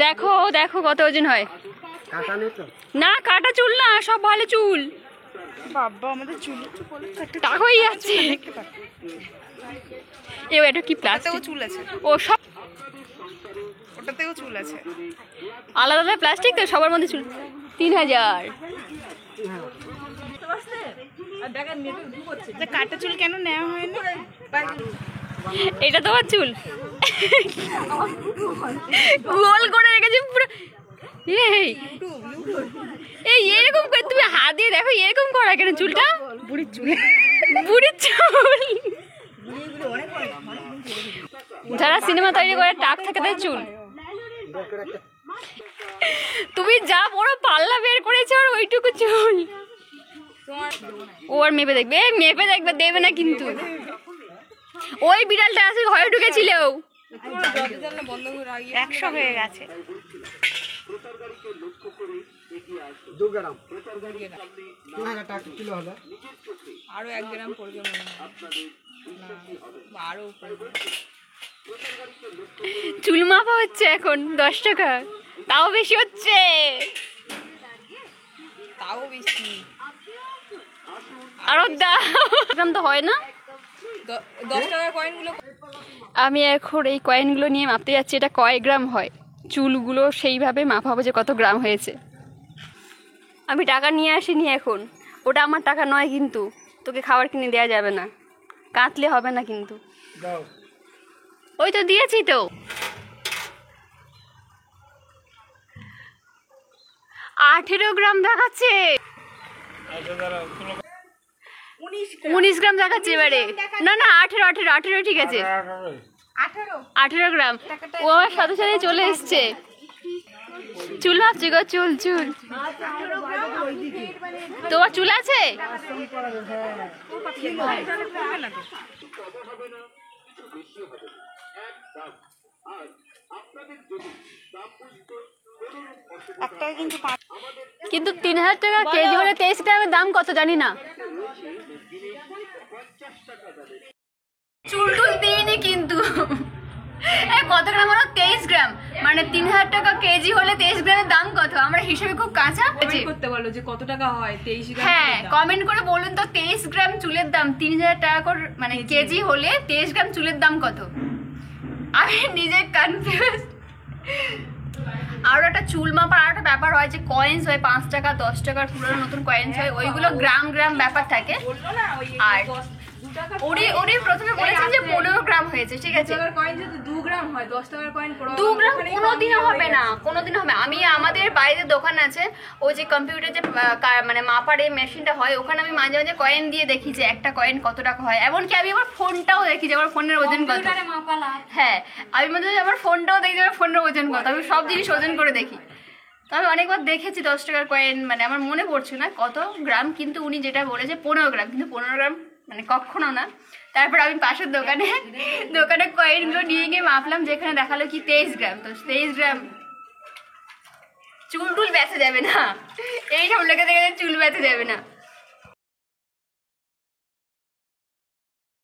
দেখো দেখো কত ওজন হয়। না কাটা চুল না, সব ভালো চুল। বাবা আমাদের চুল টাক হয়ে যাচ্ছে। এটা কি প্লাস্টিক? চুল আছে, ও সব ওটাতেও চুল আছে, আলাদা আলাদা প্লাস্টিক তো, সবার মধ্যে চুল। 3000। কাটা চুল কেন নেওয়া হয় না? এটা তোমার চুল গোল করে রেখেছি পুরো। এই এরকম করে তুমি হাত দিয়ে দেখো, এরকম করা কেন চুলটা? বুড়ির চুল, বুড়ির চুল। যারা সিনেমা তৈরি করে টাক থাকে তাদের চুল। তুমি যা বড় পাল্লা বের করেছো আর ওইটুকু চুল। ও আর মেপে দেখবে, মেপে দেখবে, দেবে না কিন্তু। ওই বিড়ালটা আছে ঘরে ঢুকেছিল, 100 হয়ে গেছে। 2 গ্রাম 2000 টাকা কিলো হলো। আরো 1 গ্রাম পড়বে মনে হয়, আরো চুল মাপা হচ্ছে এখন 10 টাকা, তাও বেশি হচ্ছে, তাও বেশি। আরো দাম তো হয় না। 10 টাকার কয়েনগুলো আমি এখন এই কয়েনগুলো নিয়ে মাপতে যাচ্ছি, এটা কয় গ্রাম হয়। চুলগুলো সেইভাবে মাপা হবে যে কত গ্রাম হয়েছে। আমি টাকা নিয়ে আসিনি এখন, ওটা আমার টাকা নয় কিন্তু, তোকে খাবার কিনে দেওয়া যাবে না, কাটলে হবে না কিন্তু। ওই তো দিয়েছি তো। 18 গ্রাম দেখাচ্ছে, 19 গ্রাম দেখাচ্ছে এবারে। না না 18 ঠিক আছে, 18 গ্রাম। ও আমার সাথে সাথে চলে এসছে। চুল ভাবছি গো, চুল চুল তোমার চুল আছে? কিন্তু 3000 টাকা কেজি হলে 23 গ্রামের দাম কত জানি না। চুল টুল দিইনি কিন্তু। কত গ্রাম হলো? 23 গ্রাম, মানে 3000 টাকা কেজি হলে 23 গ্রামের দাম কত? আমরা হিসেবে খুব কাঁচা করতে বলো যে কত টাকা হয় 23 গ্রাম। হ্যাঁ কমেন্ট করে বলুন তো, 23 গ্রাম চুলের দাম 3000 টাকা করে, মানে কেজি হলে 23 গ্রাম চুলের দাম কত? আমি নিজে কনফিউজ। আর একটা চুল মাপার আর একটা ব্যাপার হয় যে কয়েন্স হয় 5 টাকা 10 টাকার পুরো নতুন কয়েন্স হয়, ওইগুলো গ্রাম গ্রাম ব্যাপার থাকে। আর ওরে প্রথমে বলেছেন যে 15 গ্রাম হয়েছে, ঠিক আছে। 2 গ্রাম হয়, 10 টাকার কয়েন 2 গ্রাম কোনোদিনও হবে না, কোনোদিন হবে। আমি আমাদের বাইরে দোকান আছে, ওই যে কম্পিউটার যে মানে মাপারে মেশিনটা হয়, ওখানে আমি মাঝে মাঝে কয়েন দিয়ে দেখি যে একটা কয়েন কত টাকা হয়। এমনকি আমি আমার ফোনটাও দেখি যে আমার ফোনের ওজন কত। হ্যাঁ আমি মাঝে মাঝে আমার ফোনটাও দেখি যে আমার ফোনের ওজন কত। আমি সব জিনিস ওজন করে দেখি। তো আমি অনেকবার দেখেছি 10 টাকার কয়েন, মানে আমার মনে পড়ছে না কত গ্রাম, কিন্তু উনি যেটা বলেছে 15 গ্রাম, কিন্তু 15 গ্রাম মানে কখনো না। তারপর আমি পাশের দোকানে কয়েনগুলো নিয়ে গিয়ে মাপলাম, যেখানে দেখালো কি 23 গ্রাম। তো 23 গ্রাম চুল টুল বেঁচে যাবে না, এই সব লেগে চুল বেঁচে যাবে না।